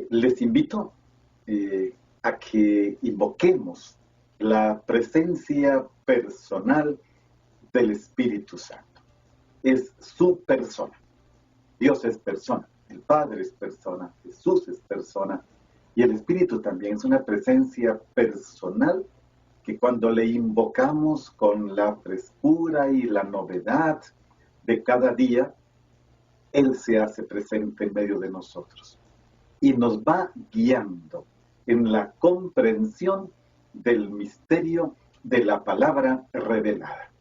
Les invito a que invoquemos la presencia personal del Espíritu Santo. Es su persona. Dios es persona, el Padre es persona, Jesús es persona, y el Espíritu también es una presencia personal que cuando le invocamos con la frescura y la novedad de cada día, Él se hace presente en medio de nosotros y nos va guiando en la comprensión del misterio de la palabra revelada.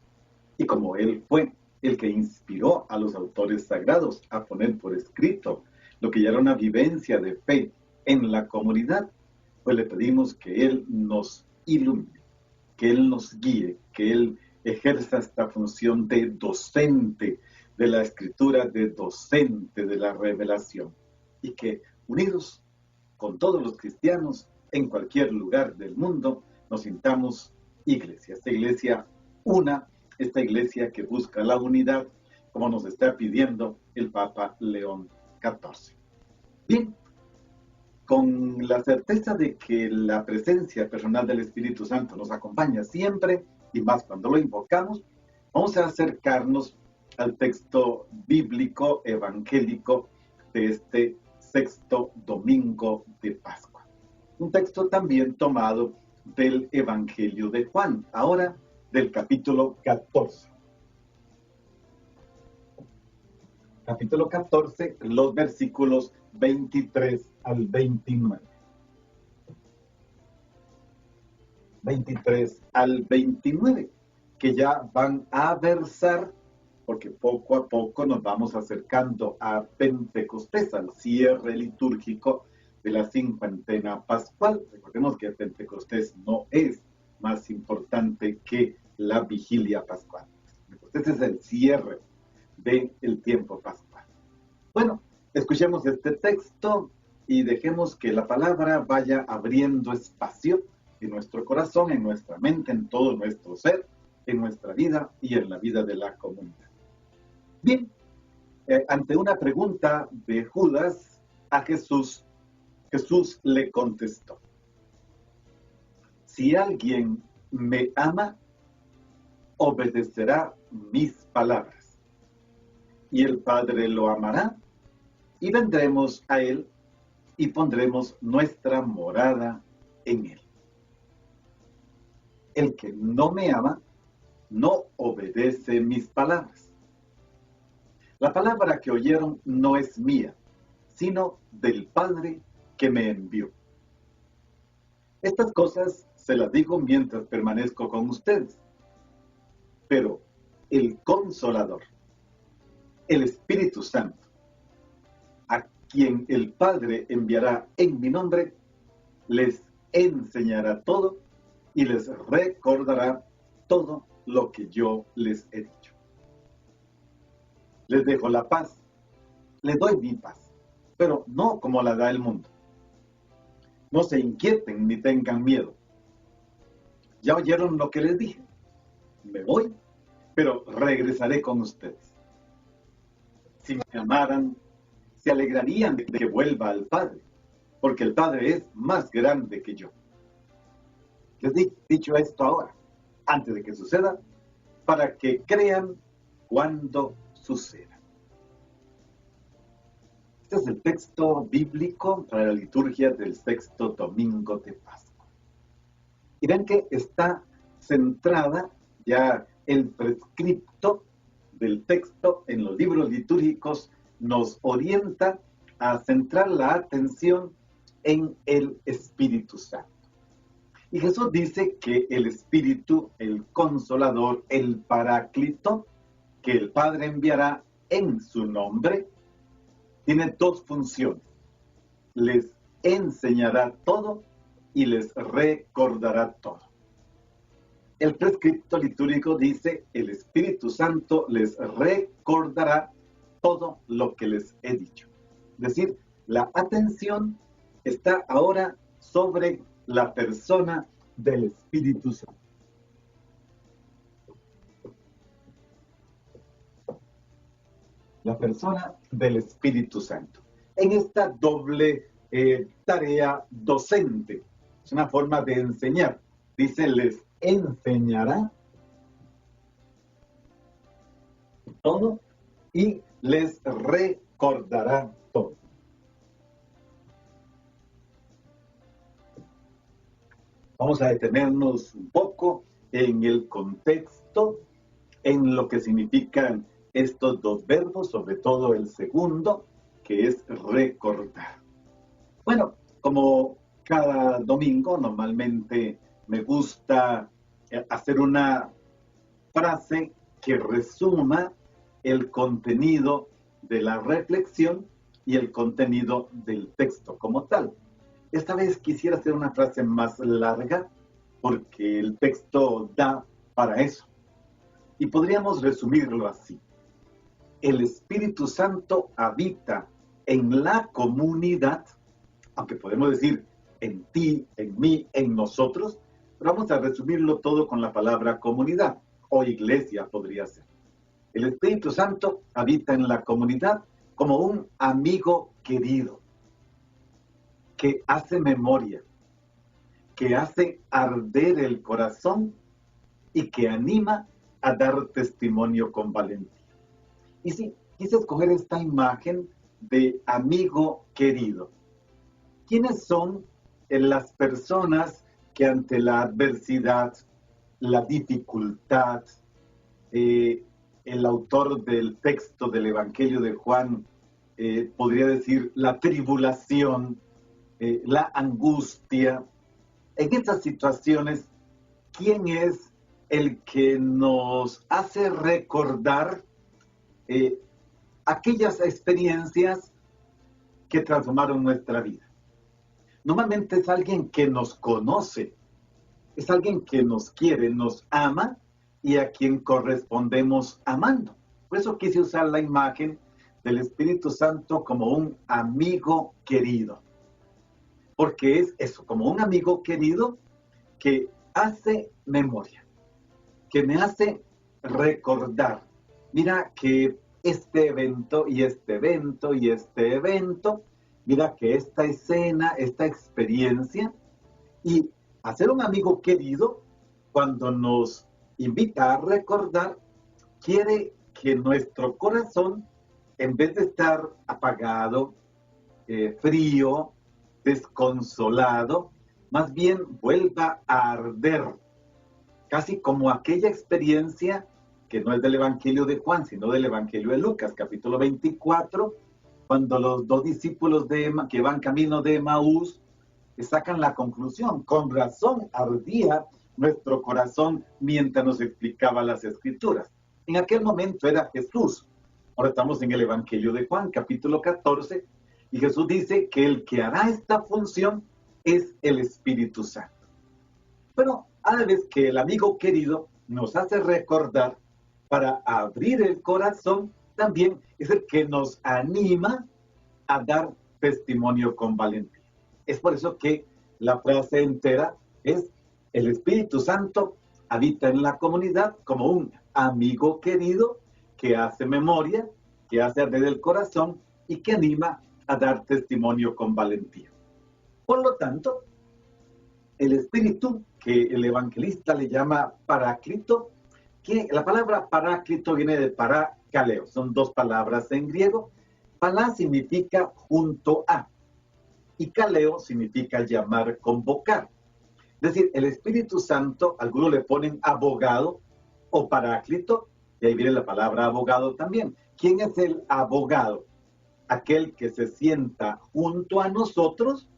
Y como Él fue el que inspiró a los autores sagrados a poner por escrito lo que ya era una vivencia de fe en la comunidad, pues le pedimos que Él nos ilumine, que Él nos guíe, que Él ejerza esta función de docente de la escritura, de docente de la revelación, y que unidos con todos los cristianos en cualquier lugar del mundo nos sintamos iglesia, esta iglesia una, esta iglesia que busca la unidad, como nos está pidiendo el Papa León XIV. Bien, con la certeza de que la presencia personal del Espíritu Santo nos acompaña siempre, y más cuando lo invocamos, vamos a acercarnos al texto bíblico evangélico de este sexto domingo de Pascua. Un texto también tomado del Evangelio de Juan, ahora del capítulo 14. Capítulo 14, los versículos 23 al 29. 23 al 29, que ya van a versar, porque poco a poco nos vamos acercando a Pentecostés, al cierre litúrgico de la cincuentena pascual. Recordemos que Pentecostés no es más importante que la vigilia pascual. Pentecostés es el cierre del tiempo pascual. Bueno, escuchemos este texto y dejemos que la palabra vaya abriendo espacio en nuestro corazón, en nuestra mente, en todo nuestro ser, en nuestra vida y en la vida de la comunidad. Bien, ante una pregunta de Judas a Jesús, Jesús le contestó: si alguien me ama, obedecerá mis palabras, y el Padre lo amará, y vendremos a él y pondremos nuestra morada en él. El que no me ama, no obedece mis palabras. La palabra que oyeron no es mía, sino del Padre que me envió. Estas cosas se las digo mientras permanezco con ustedes. Pero el Consolador, el Espíritu Santo, a quien el Padre enviará en mi nombre, les enseñará todo y les recordará todo lo que yo les he dicho. Les dejo la paz, les doy mi paz, pero no como la da el mundo. No se inquieten ni tengan miedo. Ya oyeron lo que les dije. Me voy, pero regresaré con ustedes. Si me amaran, se alegrarían de que vuelva al Padre, porque el Padre es más grande que yo. Les he dicho esto ahora, antes de que suceda, para que crean cuando suceda. Este es el texto bíblico para la liturgia del sexto domingo de Pascua. Y ven que está centrada ya el prescripto del texto en los libros litúrgicos, nos orienta a centrar la atención en el Espíritu Santo. Y Jesús dice que el Espíritu, el Consolador, el Paráclito, que el Padre enviará en su nombre, tiene dos funciones. Les enseñará todo y les recordará todo. El prescripto litúrgico dice: el Espíritu Santo les recordará todo lo que les he dicho. Es decir, la atención está ahora sobre la persona del Espíritu Santo. La persona del Espíritu Santo. En esta doble tarea docente. Es una forma de enseñar. Dice, les enseñará todo y les recordará todo. Vamos a detenernos un poco en el contexto, en lo que significan estos dos verbos, sobre todo el segundo, que es recordar. Bueno, como cada domingo, normalmente me gusta hacer una frase que resuma el contenido de la reflexión y el contenido del texto como tal. Esta vez quisiera hacer una frase más larga porque el texto da para eso. Y podríamos resumirlo así. El Espíritu Santo habita en la comunidad, aunque podemos decir en ti, en mí, en nosotros, pero vamos a resumirlo todo con la palabra comunidad, o iglesia podría ser. El Espíritu Santo habita en la comunidad como un amigo querido, que hace memoria, que hace arder el corazón y que anima a dar testimonio con valentía. Y sí, quise escoger esta imagen de amigo querido. ¿Quiénes son las personas que ante la adversidad, la dificultad, el autor del texto del Evangelio de Juan podría decir la tribulación, la angustia? En estas situaciones, ¿quién es el que nos hace recordar aquellas experiencias que transformaron nuestra vida? Normalmente es alguien que nos conoce, es alguien que nos quiere, nos ama y a quien correspondemos amando. Por eso quise usar la imagen del Espíritu Santo como un amigo querido. Porque es eso, como un amigo querido que hace memoria, que me hace recordar. Mira que este evento y este evento y este evento, mira que esta escena, esta experiencia, y hacer un amigo querido, cuando nos invita a recordar, quiere que nuestro corazón, en vez de estar apagado, frío, desconsolado, más bien vuelva a arder, casi como aquella experiencia que no es del Evangelio de Juan, sino del Evangelio de Lucas, capítulo 24, cuando los dos discípulos que van camino de Emaús sacan la conclusión: con razón ardía nuestro corazón mientras nos explicaba las Escrituras. En aquel momento era Jesús. Ahora estamos en el Evangelio de Juan, capítulo 14, y Jesús dice que el que hará esta función es el Espíritu Santo. Pero a la vez que el amigo querido nos hace recordar para abrir el corazón, también es el que nos anima a dar testimonio con valentía. Es por eso que la frase entera es: el Espíritu Santo habita en la comunidad como un amigo querido que hace memoria, que hace arder el corazón y que anima a dar testimonio con valentía. Por lo tanto, el Espíritu, que el evangelista le llama Paráclito, que la palabra Paráclito viene de parakaleo, son dos palabras en griego. Pará significa junto a, y kaleo significa llamar, convocar. Es decir, el Espíritu Santo, algunos le ponen abogado o Paráclito, y ahí viene la palabra abogado también. ¿Quién es el abogado? Aquel que se sienta junto a nosotros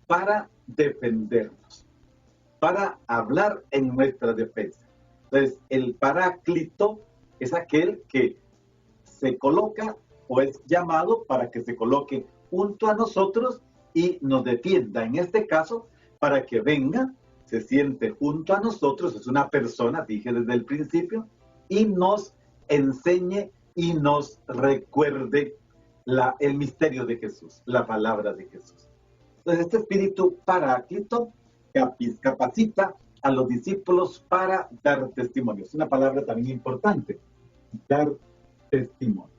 para defendernos, para hablar en nuestra defensa. Entonces, el Paráclito es aquel que se coloca o es llamado para que se coloque junto a nosotros y nos defienda. En este caso, para que venga, se siente junto a nosotros, es una persona, dije desde el principio, y nos enseñe y nos recuerde el misterio de Jesús, la palabra de Jesús. Entonces, este espíritu Paráclito capacita a los discípulos para dar testimonio. Es una palabra también importante, dar testimonio.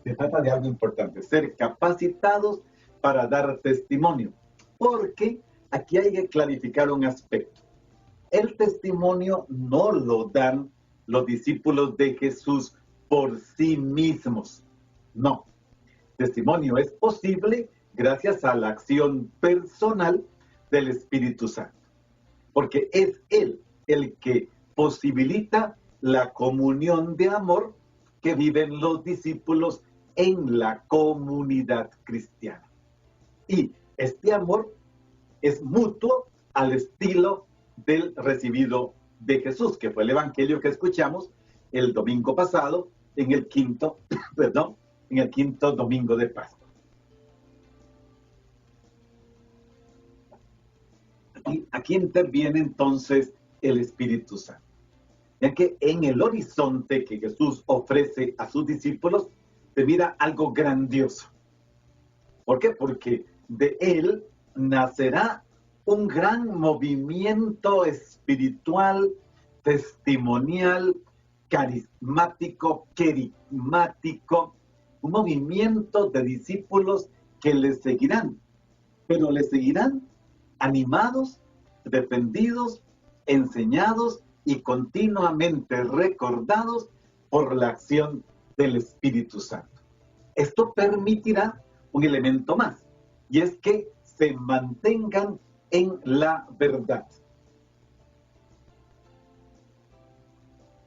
Se trata de algo importante, ser capacitados para dar testimonio. Porque aquí hay que clarificar un aspecto. El testimonio no lo dan los discípulos de Jesús por sí mismos. No. Testimonio es posible gracias a la acción personal del Espíritu Santo. Porque es Él el que posibilita la comunión de amor que viven los discípulos en la comunidad cristiana. Y este amor es mutuo al estilo del recibido de Jesús, que fue el evangelio que escuchamos el domingo pasado en el quinto domingo de Pascua. Aquí interviene entonces el Espíritu Santo, ya que en el horizonte que Jesús ofrece a sus discípulos se mira algo grandioso. ¿Por qué? Porque de él nacerá un gran movimiento espiritual, testimonial, carismático, querigmático, un movimiento de discípulos que le seguirán, pero le seguirán animados, defendidos, enseñados y continuamente recordados por la acción del Espíritu Santo. Esto permitirá un elemento más, y es que se mantengan en la verdad.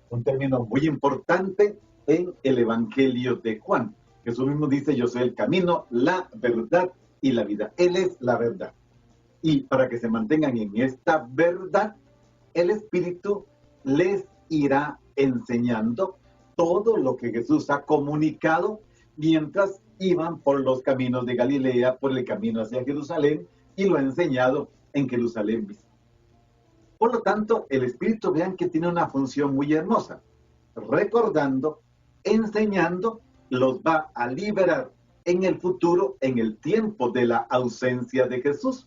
Un término muy importante en el Evangelio de Juan. Jesús mismo dice: yo soy el camino, la verdad y la vida. Él es la verdad. Y para que se mantengan en esta verdad, el Espíritu les irá enseñando todo lo que Jesús ha comunicado mientras iban por los caminos de Galilea, por el camino hacia Jerusalén, y lo ha enseñado en Jerusalén mismo. Por lo tanto, el Espíritu, vean que tiene una función muy hermosa. Recordando, enseñando, los va a liberar en el futuro, en el tiempo de la ausencia de Jesús.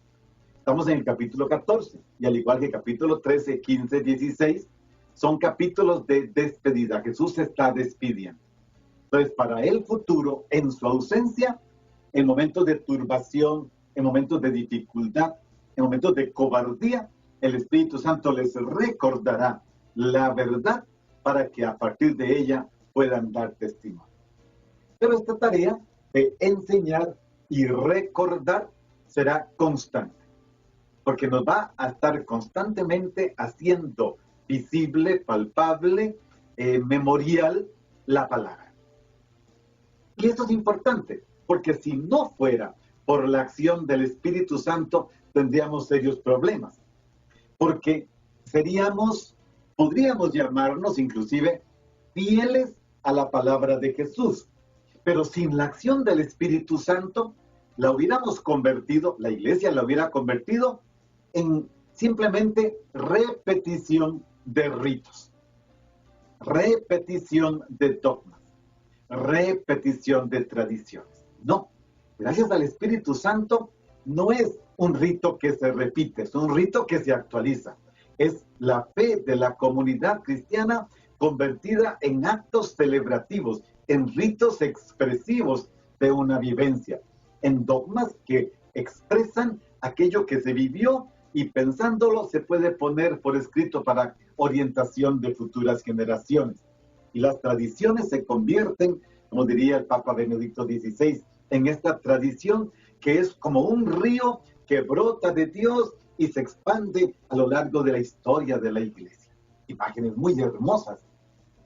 Estamos en el capítulo 14, y al igual que capítulo 13, 15, 16, son capítulos de despedida. Jesús se está despidiendo. Entonces, para el futuro, en su ausencia, en momentos de turbación, en momentos de dificultad, en momentos de cobardía, el Espíritu Santo les recordará la verdad para que a partir de ella puedan dar testimonio. Pero esta tarea de enseñar y recordar será constante, porque nos va a estar constantemente haciendo visible, palpable, memorial la palabra. Y esto es importante, porque si no fuera por la acción del Espíritu Santo, tendríamos serios problemas. Porque podríamos llamarnos inclusive fieles a la palabra de Jesús, pero sin la acción del Espíritu Santo, la iglesia la hubiera convertido en simplemente repetición de ritos, repetición de dogmas, repetición de tradiciones. No, gracias al Espíritu Santo no es un rito que se repite, es un rito que se actualiza. Es la fe de la comunidad cristiana convertida en actos celebrativos, en ritos expresivos de una vivencia, en dogmas que expresan aquello que se vivió y pensándolo se puede poner por escrito para orientación de futuras generaciones. Y las tradiciones se convierten, como diría el Papa Benedicto XVI, en esta tradición que es como un río que brota de Dios y se expande a lo largo de la historia de la iglesia. Imágenes muy hermosas.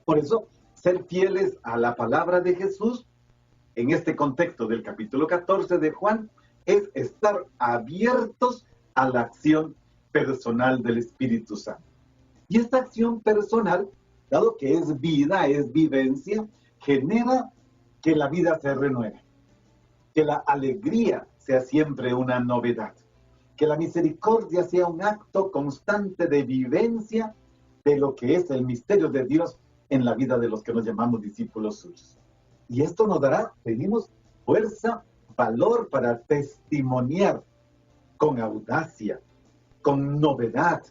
Por eso, ser fieles a la palabra de Jesús, en este contexto del capítulo 14 de Juan, es estar abiertos a la acción personal del Espíritu Santo. Y esta acción personal, dado que es vida, es vivencia, genera que la vida se renueve, que la alegría sea siempre una novedad, que la misericordia sea un acto constante de vivencia de lo que es el misterio de Dios en la vida de los que nos llamamos discípulos suyos. Y esto nos dará, pedimos, fuerza, valor para testimoniar con audacia, con novedad,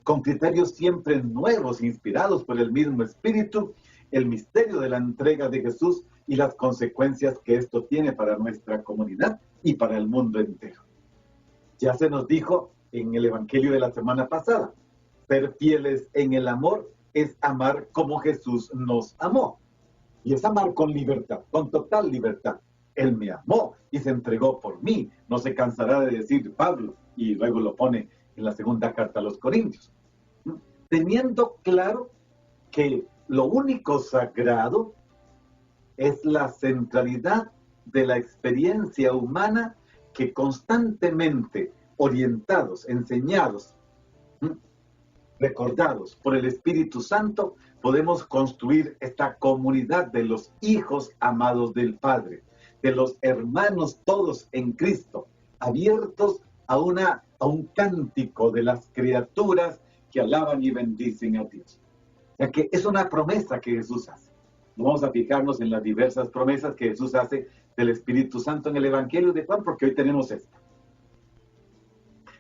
con criterios siempre nuevos, inspirados por el mismo Espíritu, el misterio de la entrega de Jesús y las consecuencias que esto tiene para nuestra comunidad y para el mundo entero. Ya se nos dijo en el Evangelio de la semana pasada, ser fieles en el amor es amar como Jesús nos amó. Y es amar con libertad, con total libertad. Él me amó y se entregó por mí. No se cansará de decir Pablo, y luego lo pone en la segunda carta a los Corintios. Teniendo claro que lo único sagrado es la centralidad de la experiencia humana que constantemente orientados, enseñados, recordados por el Espíritu Santo, podemos construir esta comunidad de los hijos amados del Padre, de los hermanos todos en Cristo, abiertos a un cántico de las criaturas que alaban y bendicen a Dios. O sea que es una promesa que Jesús hace. No vamos a fijarnos en las diversas promesas que Jesús hace del Espíritu Santo en el Evangelio de Juan, porque hoy tenemos esta.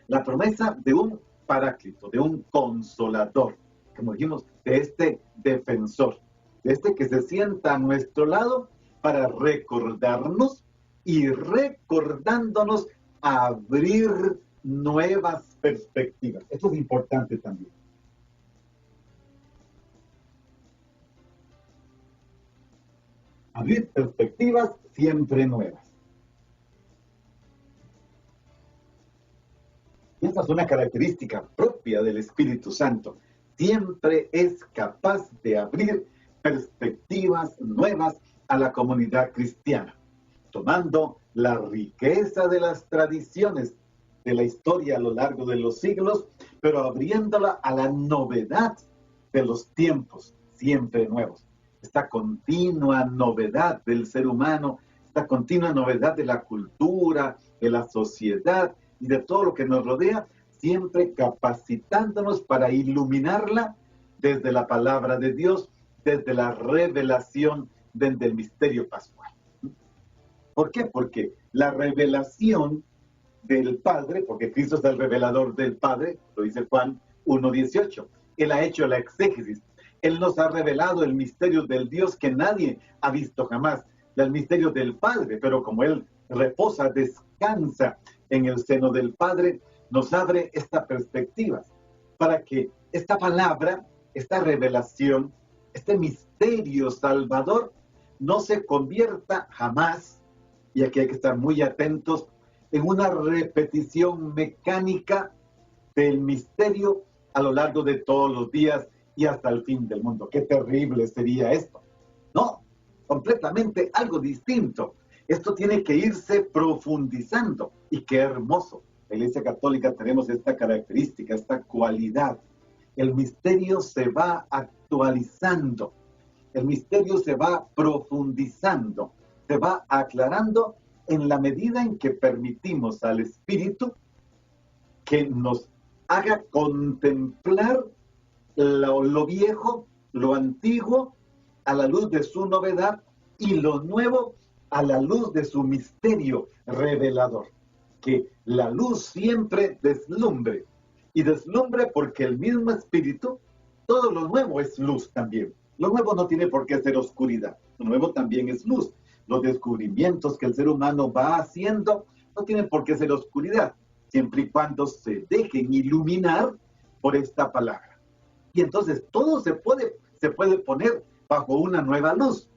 La promesa de un paráclito, de un consolador, como dijimos, de este defensor, de este que se sienta a nuestro lado para recordarnos y recordándonos abrir nuevas perspectivas. Esto es importante también. Abrir perspectivas siempre nuevas. Y esa es una característica propia del Espíritu Santo. Siempre es capaz de abrir perspectivas nuevas a la comunidad cristiana, tomando la riqueza de las tradiciones de la historia a lo largo de los siglos, pero abriéndola a la novedad de los tiempos, siempre nuevos. Esta continua novedad del ser humano, esta continua novedad de la cultura, de la sociedad y de todo lo que nos rodea, siempre capacitándonos para iluminarla desde la palabra de Dios, desde la revelación, desde el misterio pascual. ¿Por qué? Porque la revelación del Padre, porque Cristo es el revelador del Padre, lo dice Juan 1:18, Él ha hecho la exégesis, Él nos ha revelado el misterio del Dios que nadie ha visto jamás, el misterio del Padre, pero como Él reposa, descansa en el seno del Padre, nos abre esta perspectiva para que esta palabra, esta revelación, este misterio salvador no se convierta jamás, y aquí hay que estar muy atentos, en una repetición mecánica del misterio a lo largo de todos los días y hasta el fin del mundo. Qué terrible sería esto. No, completamente algo distinto. Esto tiene que irse profundizando, y qué hermoso. En la Iglesia Católica tenemos esta característica, esta cualidad. El misterio se va actualizando, el misterio se va profundizando, se va aclarando en la medida en que permitimos al Espíritu que nos haga contemplar lo viejo, lo antiguo, a la luz de su novedad, y lo nuevo a la luz de su misterio revelador. Que la luz siempre deslumbre, y deslumbre porque el mismo Espíritu, todo lo nuevo es luz también. Lo nuevo no tiene por qué ser oscuridad, lo nuevo también es luz. Los descubrimientos que el ser humano va haciendo no tienen por qué ser oscuridad, siempre y cuando se dejen iluminar por esta palabra. Y entonces todo se puede poner bajo una nueva luz.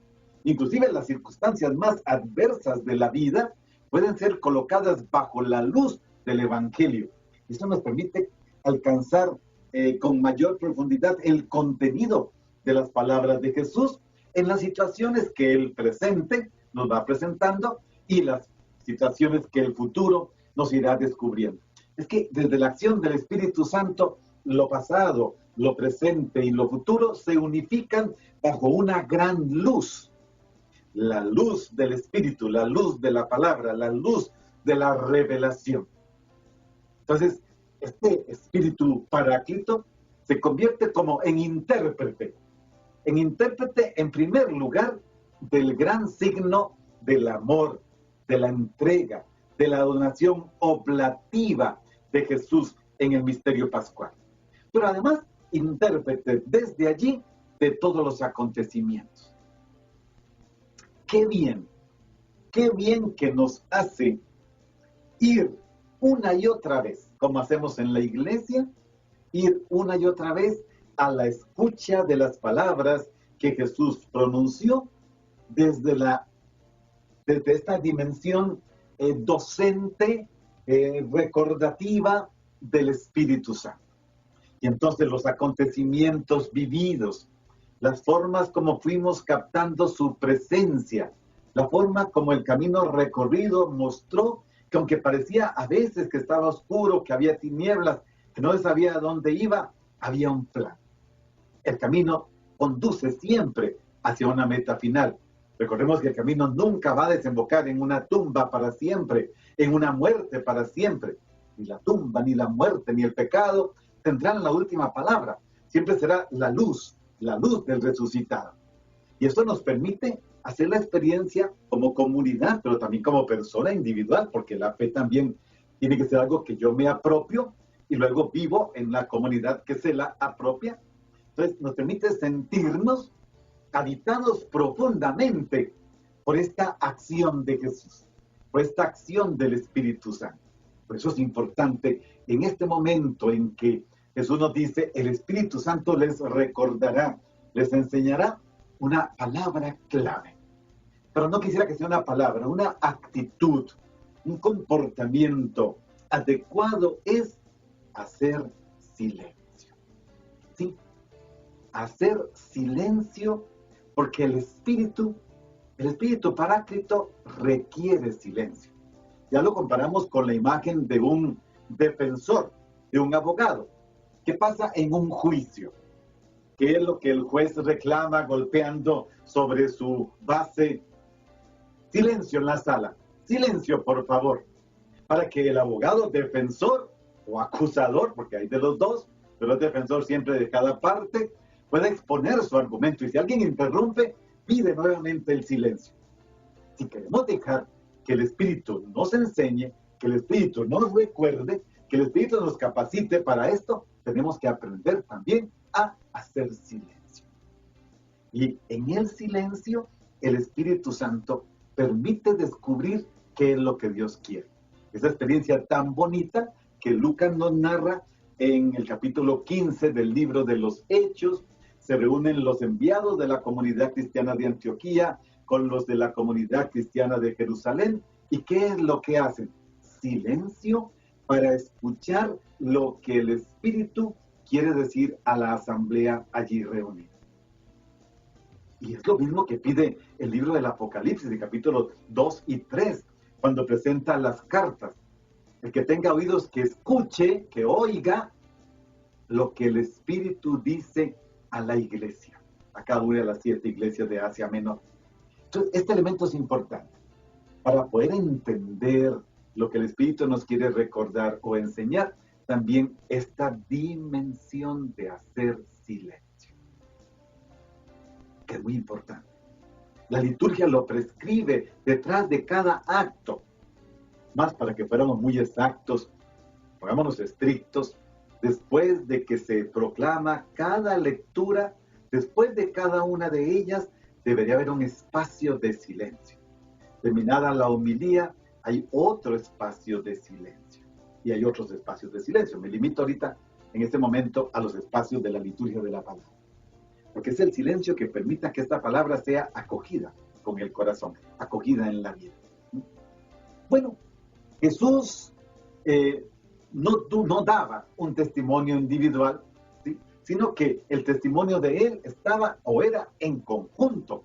Inclusive las circunstancias más adversas de la vida pueden ser colocadas bajo la luz del Evangelio. Esto nos permite alcanzar con mayor profundidad el contenido de las palabras de Jesús en las situaciones que el presente nos va presentando y las situaciones que el futuro nos irá descubriendo. Es que desde la acción del Espíritu Santo, lo pasado, lo presente y lo futuro se unifican bajo una gran luz. La luz del Espíritu, la luz de la palabra, la luz de la revelación. Entonces, este Espíritu Paráclito se convierte como en intérprete en primer lugar del gran signo del amor, de la entrega, de la donación oblativa de Jesús en el misterio pascual. Pero además, intérprete desde allí de todos los acontecimientos. qué bien que nos hace ir una y otra vez, como hacemos en la iglesia, ir una y otra vez a la escucha de las palabras que Jesús pronunció desde esta dimensión docente, recordativa del Espíritu Santo. Y entonces los acontecimientos vividos, las formas como fuimos captando su presencia, la forma como el camino recorrido mostró que aunque parecía a veces que estaba oscuro, que había tinieblas, que no sabía a dónde iba, había un plan. El camino conduce siempre hacia una meta final. Recordemos que el camino nunca va a desembocar en una tumba para siempre, en una muerte para siempre. Ni la tumba, ni la muerte, ni el pecado tendrán la última palabra. Siempre será la luz del resucitado. Y esto nos permite hacer la experiencia como comunidad, pero también como persona individual, porque la fe también tiene que ser algo que yo me apropio y luego vivo en la comunidad que se la apropia. Entonces nos permite sentirnos habitados profundamente por esta acción de Jesús, por esta acción del Espíritu Santo. Por eso es importante en este momento en que Jesús nos dice, el Espíritu Santo les recordará, les enseñará una palabra clave. Pero no quisiera que sea una palabra, una actitud, un comportamiento adecuado es hacer silencio. ¿Sí? Hacer silencio porque el Espíritu Paráclito requiere silencio. Ya lo comparamos con la imagen de un defensor, de un abogado. ¿Qué pasa en un juicio? ¿Qué es lo que el juez reclama golpeando sobre su base? Silencio en la sala. Silencio, por favor. Para que el abogado defensor o acusador, porque hay de los dos, pero el defensor siempre de cada parte, pueda exponer su argumento. Y si alguien interrumpe, pide nuevamente el silencio. Si queremos dejar que el Espíritu nos enseñe, que el Espíritu nos recuerde, que el Espíritu nos capacite para esto, tenemos que aprender también a hacer silencio. Y en el silencio, el Espíritu Santo permite descubrir qué es lo que Dios quiere. Esa experiencia tan bonita que Lucas nos narra en el capítulo 15 del libro de los Hechos. Se reúnen los enviados de la comunidad cristiana de Antioquía con los de la comunidad cristiana de Jerusalén. ¿Y qué es lo que hacen? Silencio para escuchar lo que el Espíritu quiere decir a la asamblea allí reunida. Y es lo mismo que pide el libro del Apocalipsis, el capítulo 2 y 3, cuando presenta las cartas. El que tenga oídos que escuche, que oiga lo que el Espíritu dice a la iglesia, a cada una de las 7 iglesias de Asia Menor. Entonces, este elemento es importante para poder entender lo que el Espíritu nos quiere recordar o enseñar, también esta dimensión de hacer silencio, que es muy importante. La liturgia lo prescribe detrás de cada acto. Más para que fuéramos muy exactos, pongámonos estrictos, después de que se proclama cada lectura, después de cada una de ellas, debería haber un espacio de silencio. Terminada la homilía, hay otro espacio de silencio. Y hay otros espacios de silencio. Me limito ahorita, en este momento, a los espacios de la liturgia de la palabra. Porque es el silencio que permita que esta palabra sea acogida con el corazón, acogida en la vida. Bueno, Jesús no daba un testimonio individual, ¿sí? Sino que el testimonio de él estaba o era en conjunto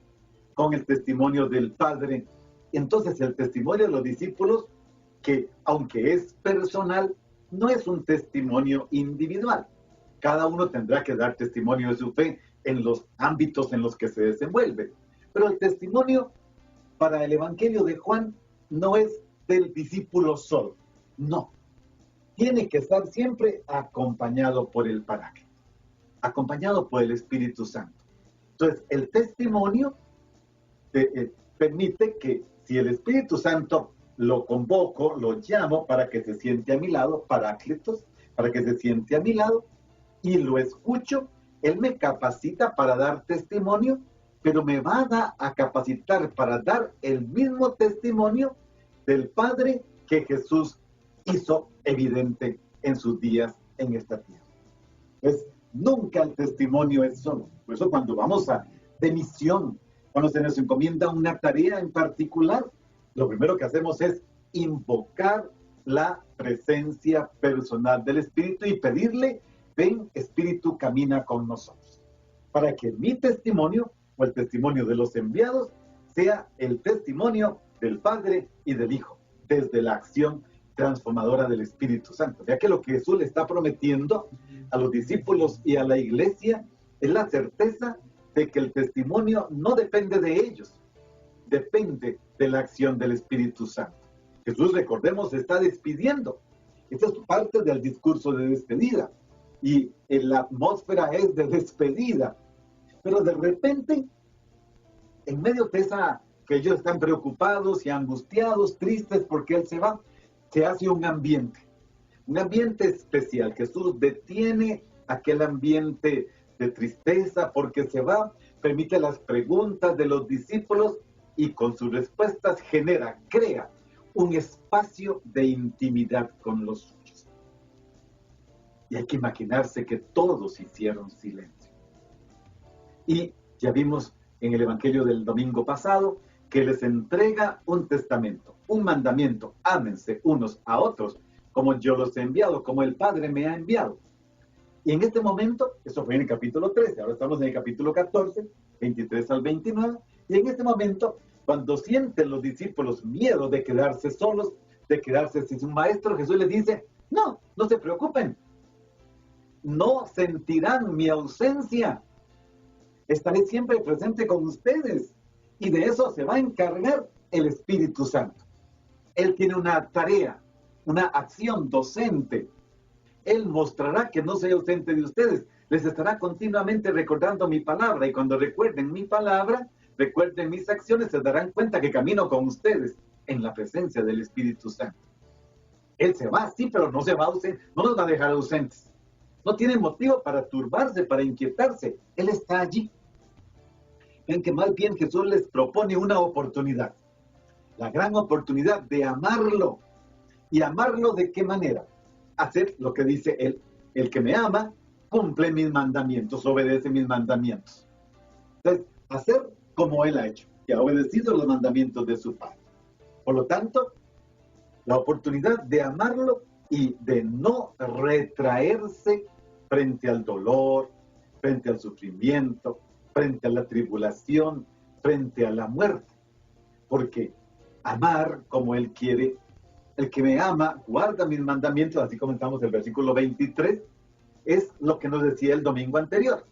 con el testimonio del Padre. Entonces el testimonio de los discípulos, que aunque es personal, no es un testimonio individual. Cada uno tendrá que dar testimonio de su fe en los ámbitos en los que se desenvuelve. Pero el testimonio para el Evangelio de Juan no es del discípulo solo, no. Tiene que estar siempre acompañado por el Paráclito, acompañado por el Espíritu Santo. Entonces, el testimonio permite que si el Espíritu Santo lo convoco, lo llamo para que se siente a mi lado, Paráclitos, para que se siente a mi lado, y lo escucho, él me capacita para dar testimonio pero me va a capacitar para dar el mismo testimonio del Padre que Jesús hizo evidente en sus días en esta tierra. Pues nunca el testimonio es solo. Por eso cuando vamos de misión, cuando se nos encomienda una tarea en particular, lo primero que hacemos es invocar la presencia personal del Espíritu y pedirle: ven, Espíritu, camina con nosotros, para que mi testimonio o el testimonio de los enviados sea el testimonio del Padre y del Hijo, desde la acción transformadora del Espíritu Santo. Vea que lo que Jesús le está prometiendo a los discípulos y a la iglesia es la certeza de que el testimonio no depende de ellos, depende de la acción del Espíritu Santo. Jesús, recordemos, se está despidiendo. Esta es parte del discurso de despedida. Y la atmósfera es de despedida. Pero de repente, en medio de esa, que ellos están preocupados y angustiados, tristes porque Él se va, se hace un ambiente especial. Jesús detiene aquel ambiente de tristeza porque se va, permite las preguntas de los discípulos y con sus respuestas crea un espacio de intimidad con los suyos. Y hay que imaginarse que todos hicieron silencio. Y ya vimos en el Evangelio del domingo pasado que les entrega un testamento, un mandamiento: ámense unos a otros como yo los he enviado, como el Padre me ha enviado. Y en este momento, eso fue en el capítulo 13, ahora estamos en el capítulo 14, 23 al 29, y en este momento, cuando sienten los discípulos miedo de quedarse solos, de quedarse sin su maestro, Jesús les dice: no se preocupen, no sentirán mi ausencia, estaré siempre presente con ustedes, y de eso se va a encargar el Espíritu Santo. Él tiene una tarea, una acción docente. Él mostrará que no soy ausente de ustedes, les estará continuamente recordando mi palabra, y cuando recuerden mi palabra, recuerden mis acciones, se darán cuenta que camino con ustedes en la presencia del Espíritu Santo. Él se va, sí, pero no se va ausente, no nos va a dejar ausentes. No tiene motivo para turbarse, para inquietarse. Él está allí. Ven que más bien Jesús les propone una oportunidad, la gran oportunidad de amarlo. ¿Y amarlo de qué manera? Hacer lo que dice él: el que me ama cumple mis mandamientos, obedece mis mandamientos. Entonces, hacer como él ha hecho, que ha obedecido los mandamientos de su Padre. Por lo tanto, la oportunidad de amarlo y de no retraerse frente al dolor, frente al sufrimiento, frente a la tribulación, frente a la muerte. Porque amar como Él quiere, el que me ama guarda mis mandamientos, así comenzamos el versículo 23, es lo que nos decía el domingo anterior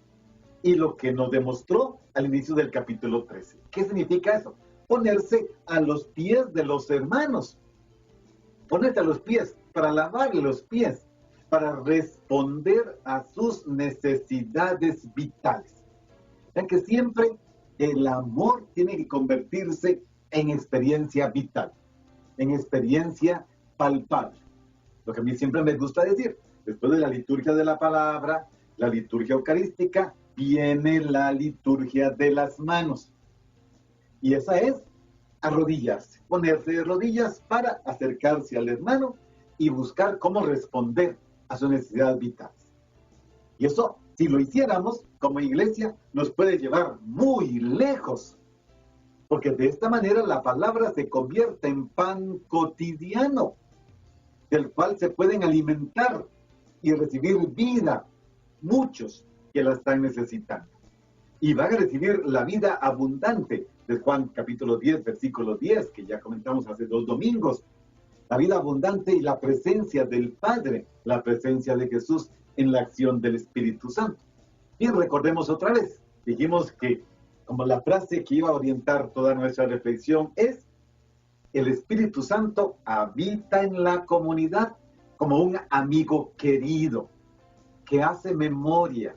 y lo que nos demostró al inicio del capítulo 13. ¿Qué significa eso? Ponerse a los pies de los hermanos. Ponerte a los pies, para lavar los pies, para responder a sus necesidades vitales. Vean que siempre el amor tiene que convertirse en experiencia vital, en experiencia palpable. Lo que a mí siempre me gusta decir: después de la liturgia de la palabra, la liturgia eucarística, viene la liturgia de las manos. Y esa es arrodillarse, ponerse de rodillas para acercarse al hermano y buscar cómo responder a sus necesidades vitales. Y eso, si lo hiciéramos como iglesia, nos puede llevar muy lejos, porque de esta manera la palabra se convierte en pan cotidiano, del cual se pueden alimentar y recibir vida muchos que la están necesitando. Y van a recibir la vida abundante de Juan capítulo 10, versículo 10, que ya comentamos hace 2 domingos. La vida abundante y la presencia del Padre, la presencia de Jesús en la acción del Espíritu Santo. Bien, recordemos otra vez, dijimos que como la frase que iba a orientar toda nuestra reflexión es: el Espíritu Santo habita en la comunidad como un amigo querido, que hace memoria,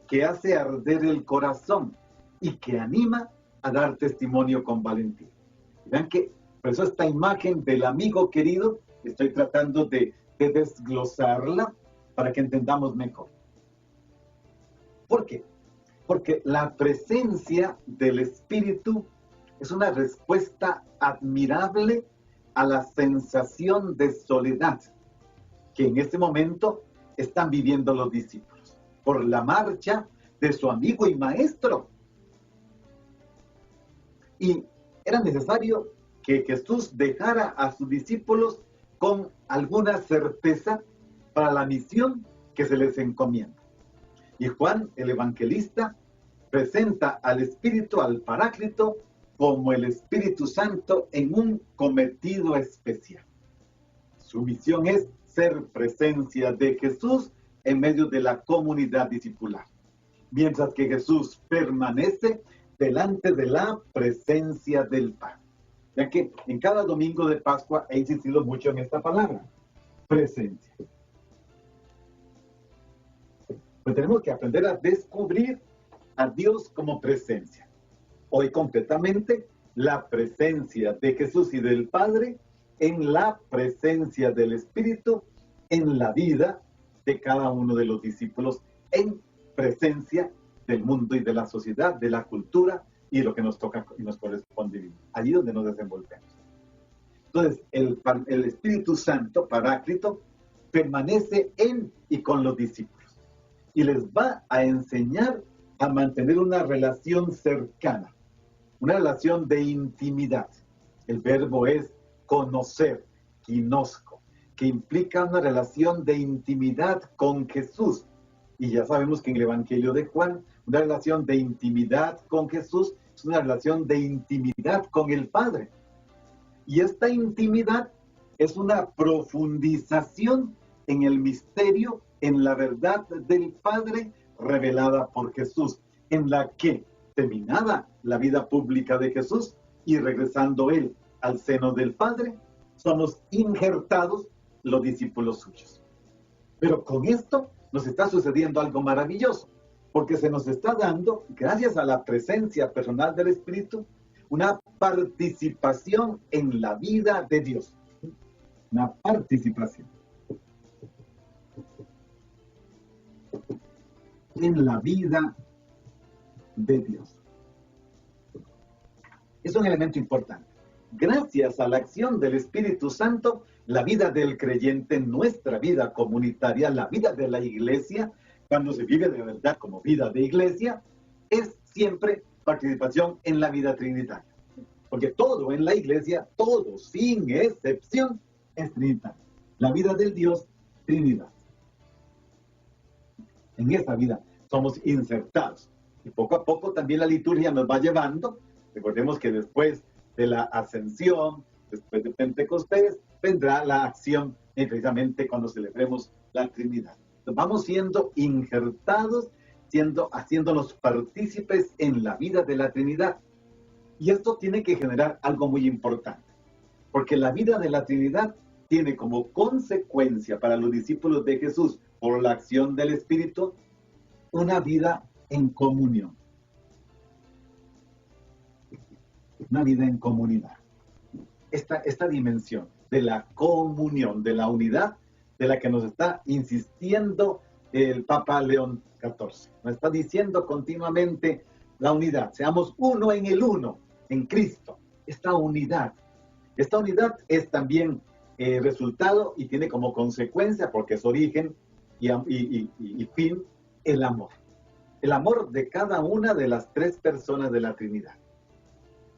que hace arder el corazón y que anima a dar testimonio con valentía. Y vean que por eso esta imagen del amigo querido estoy tratando de desglosarla para que entendamos mejor. ¿Por qué? Porque la presencia del Espíritu es una respuesta admirable a la sensación de soledad que en este momento están viviendo los discípulos por la marcha de su amigo y maestro. Y era necesario que Jesús dejara a sus discípulos con alguna certeza para la misión que se les encomienda. Y Juan, el evangelista, presenta al Espíritu, al Paráclito, como el Espíritu Santo en un cometido especial. Su misión es ser presencia de Jesús en medio de la comunidad discipular, mientras que Jesús permanece delante de la presencia del Padre. Ya que en cada domingo de Pascua he insistido mucho en esta palabra, presencia. Pues tenemos que aprender a descubrir a Dios como presencia. Hoy concretamente, la presencia de Jesús y del Padre en la presencia del Espíritu en la vida de cada uno de los discípulos, en presencia del mundo y de la sociedad, de la cultura y lo que nos toca y nos corresponde vivir. Allí donde nos desenvolvemos. Entonces, el Espíritu Santo, Paráclito, permanece en y con los discípulos y les va a enseñar a mantener una relación cercana, una relación de intimidad. El verbo es conocer, ginosco, que implica una relación de intimidad con Jesús. Y ya sabemos que en el Evangelio de Juan, una relación de intimidad con Jesús es una relación de intimidad con el Padre. Y esta intimidad es una profundización en el misterio, en la verdad del Padre revelada por Jesús, en la que, terminada la vida pública de Jesús y regresando Él al seno del Padre, somos injertados los discípulos suyos. Pero con esto nos está sucediendo algo maravilloso, porque se nos está dando, gracias a la presencia personal del Espíritu, una participación en la vida de Dios. Una participación en la vida de Dios. Es un elemento importante. Gracias a la acción del Espíritu Santo, la vida del creyente, nuestra vida comunitaria, la vida de la iglesia, cuando se vive de verdad como vida de iglesia, es siempre participación en la vida trinitaria. Porque todo en la iglesia, todo sin excepción, es trinitario. La vida del Dios, Trinidad. En esa vida somos insertados. Y poco a poco también la liturgia nos va llevando. Recordemos que después de la ascensión, después de Pentecostés, vendrá la acción precisamente cuando celebremos la Trinidad. Entonces, vamos siendo injertados, haciéndonos partícipes en la vida de la Trinidad. Y esto tiene que generar algo muy importante, porque la vida de la Trinidad tiene como consecuencia para los discípulos de Jesús, por la acción del Espíritu, una vida en comunión. Una vida en comunidad. Esta dimensión de la comunión, de la unidad, de la que nos está insistiendo el Papa León XIV. Nos está diciendo continuamente la unidad. Seamos uno en el uno, en Cristo. Esta unidad es también resultado y tiene como consecuencia, porque es origen y fin, el amor. El amor de cada una de las tres personas de la Trinidad.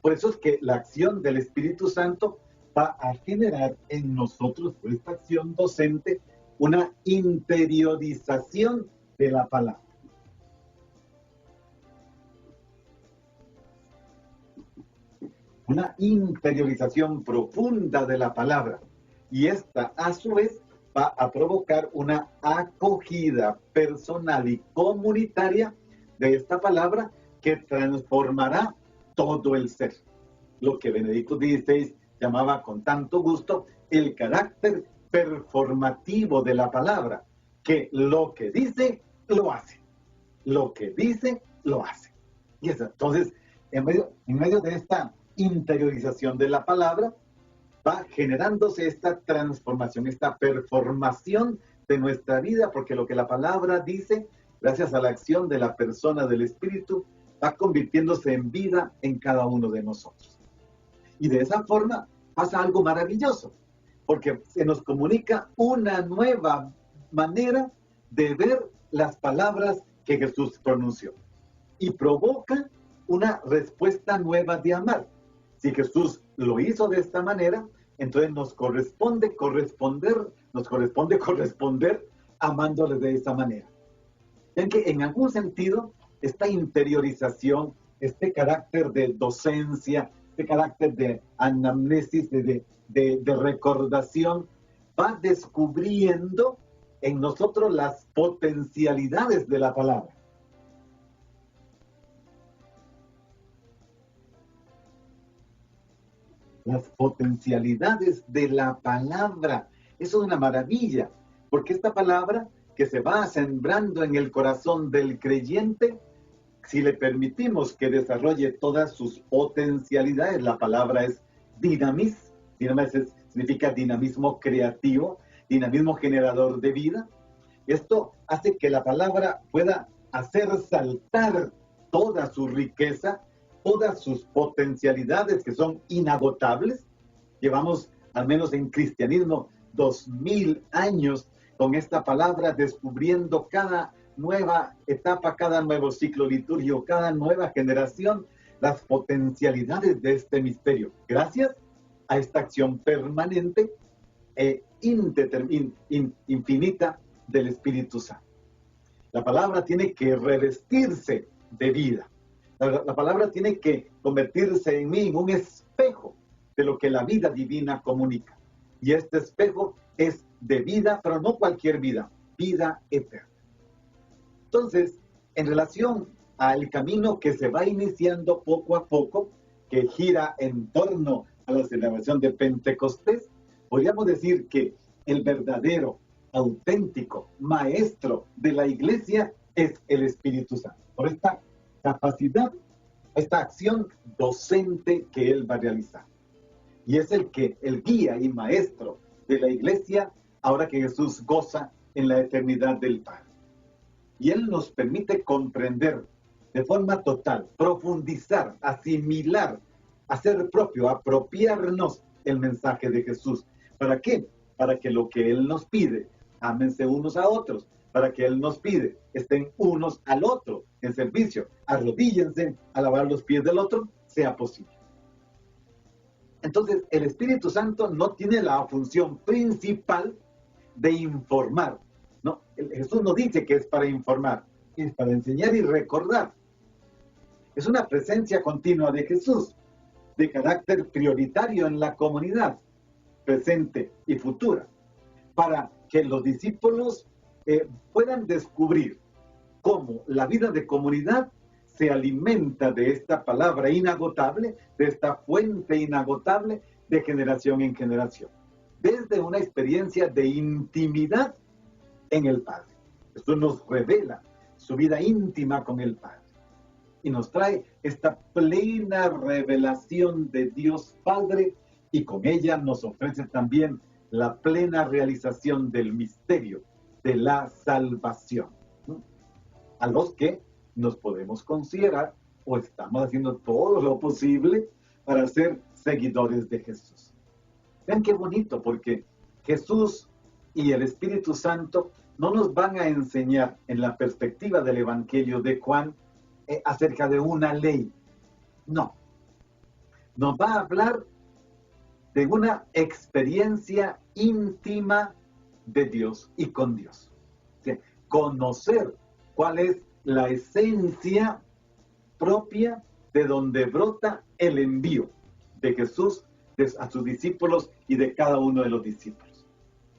Por eso es que la acción del Espíritu Santo va a generar en nosotros, por esta acción docente, una interiorización de la palabra. Una interiorización profunda de la palabra. Y esta, a su vez, va a provocar una acogida personal y comunitaria de esta palabra que transformará todo el ser. Lo que Benedicto XVI llamaba con tanto gusto el carácter performativo de la palabra, que lo que dice, lo hace. Lo que dice, lo hace. Y eso, entonces, en medio de esta interiorización de la palabra, va generándose esta transformación, esta performación de nuestra vida, porque lo que la palabra dice gracias a la acción de la persona del Espíritu, va convirtiéndose en vida en cada uno de nosotros. Y de esa forma pasa algo maravilloso, porque se nos comunica una nueva manera de ver las palabras que Jesús pronunció. Y provoca una respuesta nueva de amar. Si Jesús lo hizo de esta manera, entonces nos corresponde corresponder amándole de esa manera. Ven que en algún sentido, esta interiorización, este carácter de docencia, este carácter de anamnesis, de recordación, va descubriendo en nosotros las potencialidades de la palabra. Las potencialidades de la palabra. Eso es una maravilla, porque esta palabra que se va sembrando en el corazón del creyente, si le permitimos que desarrolle todas sus potencialidades, la palabra es dinamis. Dinamis significa dinamismo creativo, dinamismo generador de vida. Esto hace que la palabra pueda hacer saltar toda su riqueza, todas sus potencialidades que son inagotables. Llevamos, al menos en cristianismo, 2000 años con esta palabra, descubriendo cada nueva etapa, cada nuevo ciclo litúrgico, cada nueva generación, las potencialidades de este misterio, gracias a esta acción permanente e infinita del Espíritu Santo. La palabra tiene que revestirse de vida. La palabra tiene que convertirse en mí en un espejo de lo que la vida divina comunica. Y este espejo es de vida, pero no cualquier vida, vida eterna. Entonces, en relación al camino que se va iniciando poco a poco, que gira en torno a la celebración de Pentecostés, podríamos decir que el verdadero, auténtico maestro de la iglesia es el Espíritu Santo. Por esta capacidad, esta acción docente que él va a realizar. Y es el guía y maestro de la iglesia, ahora que Jesús goza en la eternidad del Padre. Y él nos permite comprender de forma total, profundizar, asimilar, hacer propio, apropiarnos el mensaje de Jesús. ¿Para qué? Para que lo que él nos pide, ámense unos a otros. Para que él nos pide, estén unos al otro en servicio, arrodíllense a lavar los pies del otro, sea posible. Entonces, el Espíritu Santo no tiene la función principal de informar. No, Jesús no dice que es para informar, es para enseñar y recordar. Es una presencia continua de Jesús, de carácter prioritario en la comunidad, presente y futura, para que los discípulos puedan descubrir cómo la vida de comunidad se alimenta de esta palabra inagotable, de esta fuente inagotable de generación en generación, desde una experiencia de intimidad en el Padre. Esto nos revela su vida íntima con el Padre y nos trae esta plena revelación de Dios Padre, y con ella nos ofrece también la plena realización del misterio de la salvación, ¿no? A los que nos podemos considerar o estamos haciendo todo lo posible para ser seguidores de Jesús. Vean qué bonito, porque Jesús y el Espíritu Santo no nos van a enseñar en la perspectiva del Evangelio de Juan acerca de una ley. No. Nos va a hablar de una experiencia íntima de Dios y con Dios. O sea, conocer cuál es la esencia propia de donde brota el envío de Jesús a sus discípulos y de cada uno de los discípulos.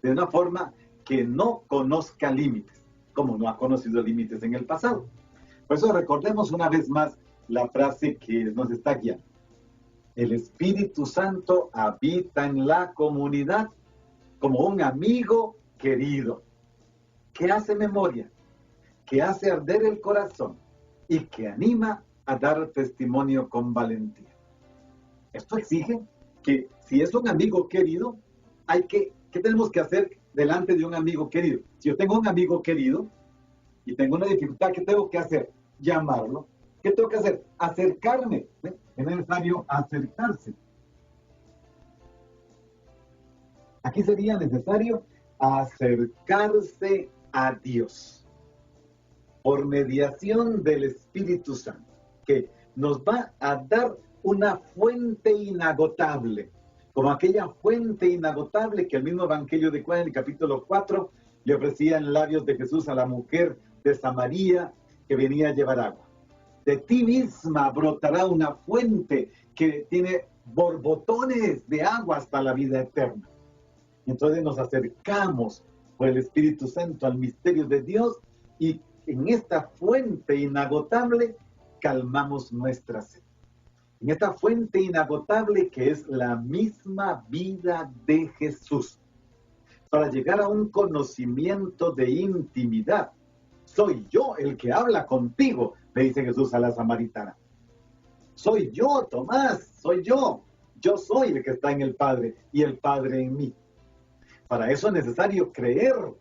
De una forma que no conozca límites, como no ha conocido límites en el pasado. Por eso recordemos una vez más la frase que nos está guiando. El Espíritu Santo habita en la comunidad como un amigo querido, que hace memoria, que hace arder el corazón y que anima a dar testimonio con valentía. Esto exige que si es un amigo querido, ¿qué tenemos que hacer delante de un amigo querido? Si yo tengo un amigo querido, y tengo una dificultad, ¿qué tengo que hacer? Llamarlo. ¿Qué tengo que hacer? Acercarme. Es necesario acercarse. Aquí sería necesario acercarse a Dios por mediación del Espíritu Santo, que nos va a dar una fuente inagotable, como aquella fuente inagotable que el mismo Evangelio de Juan, en el capítulo 4, le ofrecía en labios de Jesús a la mujer de Samaria que venía a llevar agua. De ti misma brotará una fuente que tiene borbotones de agua hasta la vida eterna. Entonces nos acercamos por el Espíritu Santo al misterio de Dios y en esta fuente inagotable calmamos nuestra sed. En esta fuente inagotable que es la misma vida de Jesús. Para llegar a un conocimiento de intimidad. Soy yo el que habla contigo, le dice Jesús a la samaritana. Soy yo, Tomás, soy yo. Yo soy el que está en el Padre y el Padre en mí. Para eso es necesario creer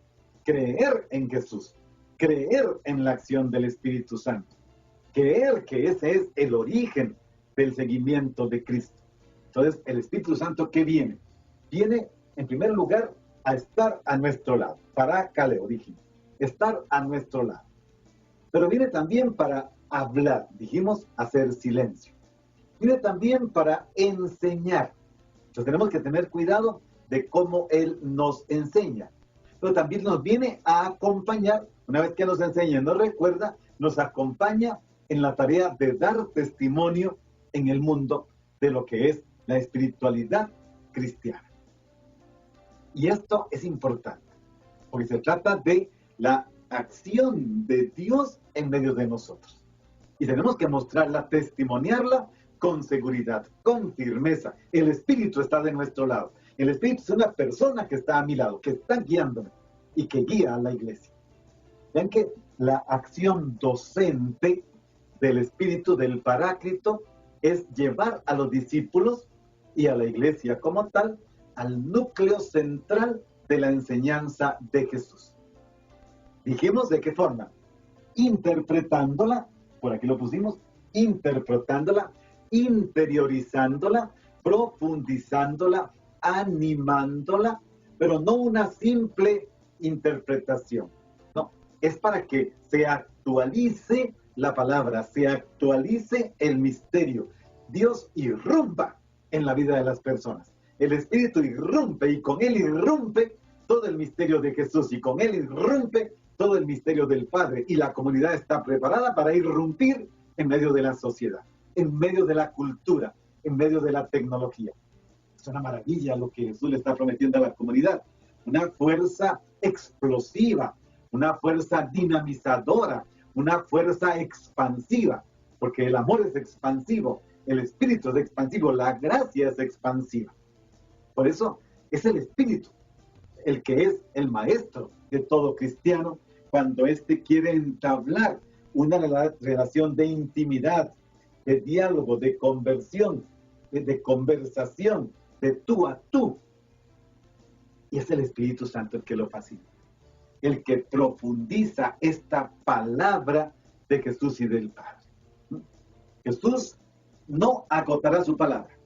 en Jesús, creer en la acción del Espíritu Santo, creer que ese es el origen del seguimiento de Cristo. Entonces, el Espíritu Santo, ¿qué viene? Viene, en primer lugar, a estar a nuestro lado, para Cale origen, estar a nuestro lado. Pero viene también para hablar, dijimos, hacer silencio. Viene también para enseñar. Entonces tenemos que tener cuidado de cómo Él nos enseña. Pero también nos viene a acompañar, una vez que nos enseña y nos recuerda, nos acompaña en la tarea de dar testimonio en el mundo de lo que es la espiritualidad cristiana. Y esto es importante, porque se trata de la acción de Dios en medio de nosotros. Y tenemos que mostrarla, testimoniarla con seguridad, con firmeza. El Espíritu está de nuestro lado. El Espíritu es una persona que está a mi lado, que está guiándome y que guía a la iglesia. Vean que la acción docente del Espíritu, del Paráclito, es llevar a los discípulos y a la iglesia como tal al núcleo central de la enseñanza de Jesús. Dijimos de qué forma, interpretándola, por aquí lo pusimos, interpretándola, interiorizándola, profundizándola, animándola, pero no una simple interpretación. No, es para que se actualice la palabra, se actualice el misterio. Dios irrumpa en la vida de las personas. El Espíritu irrumpe y con Él irrumpe todo el misterio de Jesús y con Él irrumpe todo el misterio del Padre. Y la comunidad está preparada para irrumpir en medio de la sociedad, en medio de la cultura, en medio de la tecnología. Es una maravilla lo que Jesús le está prometiendo a la comunidad. Una fuerza explosiva, una fuerza dinamizadora, una fuerza expansiva, porque el amor es expansivo, el Espíritu es expansivo, la gracia es expansiva. Por eso es el Espíritu el que es el maestro de todo cristiano cuando éste quiere entablar una relación de intimidad, de diálogo, de conversión, de conversación, de tú a tú. Y es el Espíritu Santo el que lo facilita, el que profundiza esta palabra de Jesús y del Padre. Jesús no agotará su palabra.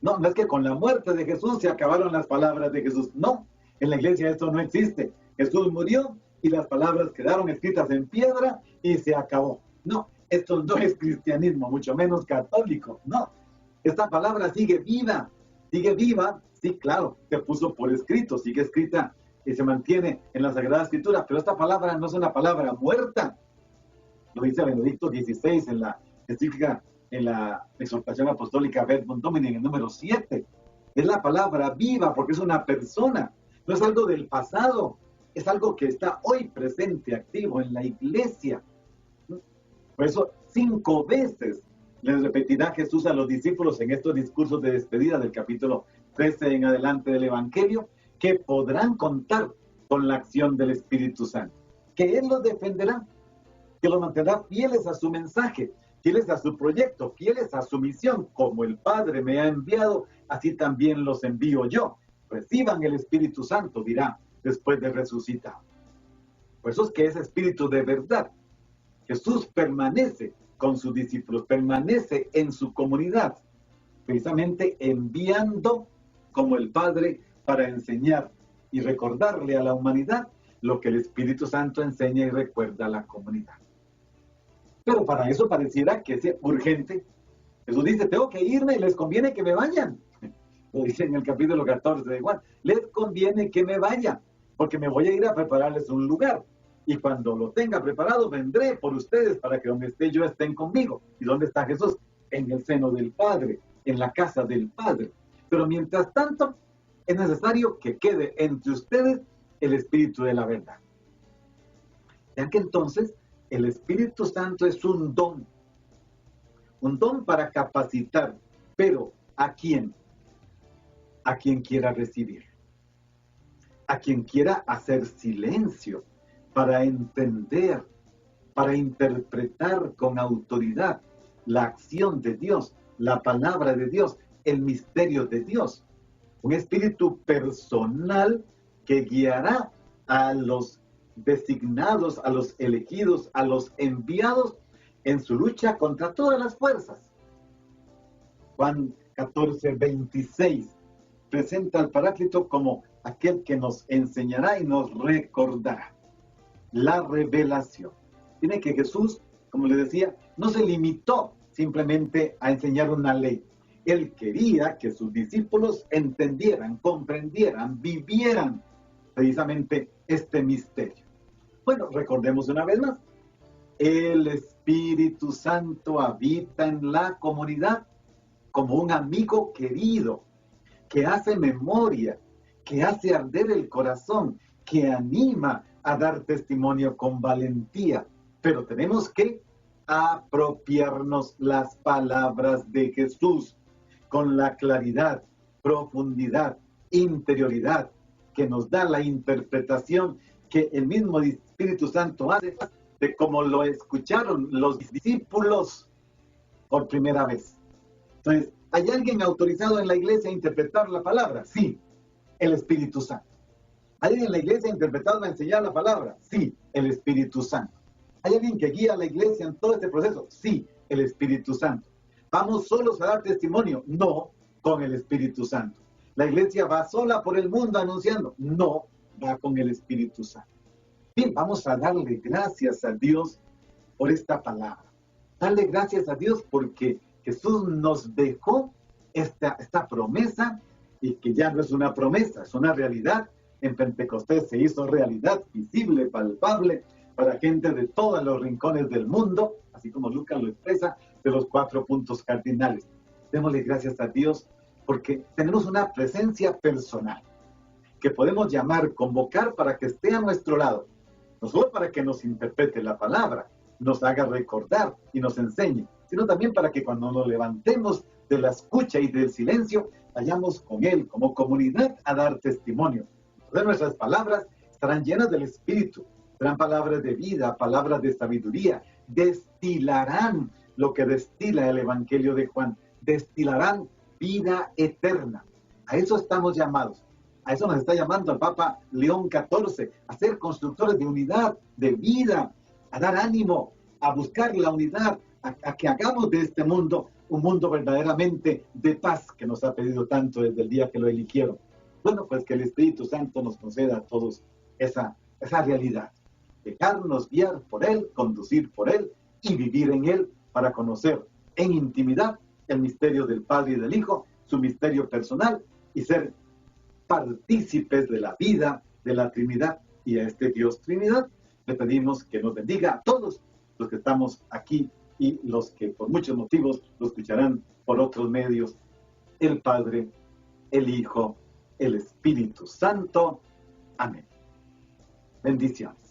No, no es que con la muerte de Jesús se acabaron las palabras de Jesús. No, en la iglesia esto no existe. Jesús murió y las palabras quedaron escritas en piedra y se acabó. No, esto no es cristianismo, mucho menos católico. No, esta palabra sigue viva, sí, claro, se puso por escrito, sigue escrita y se mantiene en la Sagrada Escritura, pero esta palabra no es una palabra muerta. Lo dice Benedicto XVI en la específica en la exhortación apostólica Verbum Domini en el número 7. Es la palabra viva porque es una persona, no es algo del pasado, es algo que está hoy presente, activo en la iglesia. Por eso 5 veces les repetirá Jesús a los discípulos en estos discursos de despedida del capítulo 13 en adelante del Evangelio, que podrán contar con la acción del Espíritu Santo, que Él los defenderá, que los mantendrá fieles a su mensaje, fieles a su proyecto, fieles a su misión. Como el Padre me ha enviado, así también los envío yo. Reciban el Espíritu Santo, dirá, después de resucitar. Por eso es que es espíritu de verdad. Jesús permanece con sus discípulos, permanece en su comunidad, precisamente enviando como el Padre para enseñar y recordarle a la humanidad lo que el Espíritu Santo enseña y recuerda a la comunidad. Pero para eso pareciera que es urgente. Jesús dice, tengo que irme y les conviene que me vayan. Lo dice en el capítulo 14 de Juan, les conviene que me vaya, porque me voy a ir a prepararles un lugar. Y cuando lo tenga preparado, vendré por ustedes para que donde esté yo estén conmigo. ¿Y dónde está Jesús? En el seno del Padre, en la casa del Padre. Pero mientras tanto, es necesario que quede entre ustedes el Espíritu de la verdad. Ya que entonces el Espíritu Santo es un don para capacitar, pero ¿a quién? A quien quiera recibir, a quien quiera hacer silencio para entender, para interpretar con autoridad la acción de Dios, la palabra de Dios, el misterio de Dios. Un espíritu personal que guiará a los designados, a los elegidos, a los enviados en su lucha contra todas las fuerzas. Juan 14, 26 presenta al Paráclito como aquel que nos enseñará y nos recordará. La revelación. Tiene que Jesús, como les decía, no se limitó simplemente a enseñar una ley. Él quería que sus discípulos entendieran, comprendieran, vivieran precisamente este misterio. Bueno, recordemos una vez más. El Espíritu Santo habita en la comunidad como un amigo querido, que hace memoria, que hace arder el corazón, que anima a dar testimonio con valentía. Pero tenemos que apropiarnos las palabras de Jesús con la claridad, profundidad, interioridad que nos da la interpretación que el mismo Espíritu Santo hace de cómo lo escucharon los discípulos por primera vez. Entonces, ¿hay alguien autorizado en la iglesia a interpretar la palabra? Sí, el Espíritu Santo. ¿Hay alguien en la iglesia interpretado a enseñar la palabra? Sí, el Espíritu Santo. ¿Hay alguien que guía a la iglesia en todo este proceso? Sí, el Espíritu Santo. ¿Vamos solos a dar testimonio? No, con el Espíritu Santo. ¿La iglesia va sola por el mundo anunciando? No, va con el Espíritu Santo. Bien, vamos a darle gracias a Dios por esta palabra. Darle gracias a Dios porque Jesús nos dejó esta promesa, y que ya no es una promesa, es una realidad. En Pentecostés se hizo realidad visible, palpable, para gente de todos los rincones del mundo, así como Lucas lo expresa, de los 4 puntos cardinales. Démosle gracias a Dios porque tenemos una presencia personal que podemos llamar, convocar para que esté a nuestro lado, no solo para que nos interprete la palabra, nos haga recordar y nos enseñe, sino también para que cuando nos levantemos de la escucha y del silencio, vayamos con Él como comunidad a dar testimonio. Entonces nuestras palabras estarán llenas del Espíritu, serán palabras de vida, palabras de sabiduría, destilarán lo que destila el Evangelio de Juan, destilarán vida eterna. A eso estamos llamados. A eso nos está llamando el Papa León XIV, a ser constructores de unidad, de vida, a dar ánimo, a buscar la unidad, a que hagamos de este mundo un mundo verdaderamente de paz, que nos ha pedido tanto desde el día que lo eligieron. Bueno, pues que el Espíritu Santo nos conceda a todos esa realidad. Dejarnos guiar por Él, conducir por Él y vivir en Él para conocer en intimidad el misterio del Padre y del Hijo, su misterio personal, y ser partícipes de la vida de la Trinidad. Y a este Dios Trinidad le pedimos que nos bendiga a todos los que estamos aquí y los que por muchos motivos lo escucharán por otros medios, el Padre, el Hijo, el Espíritu Santo. Amén. Bendiciones.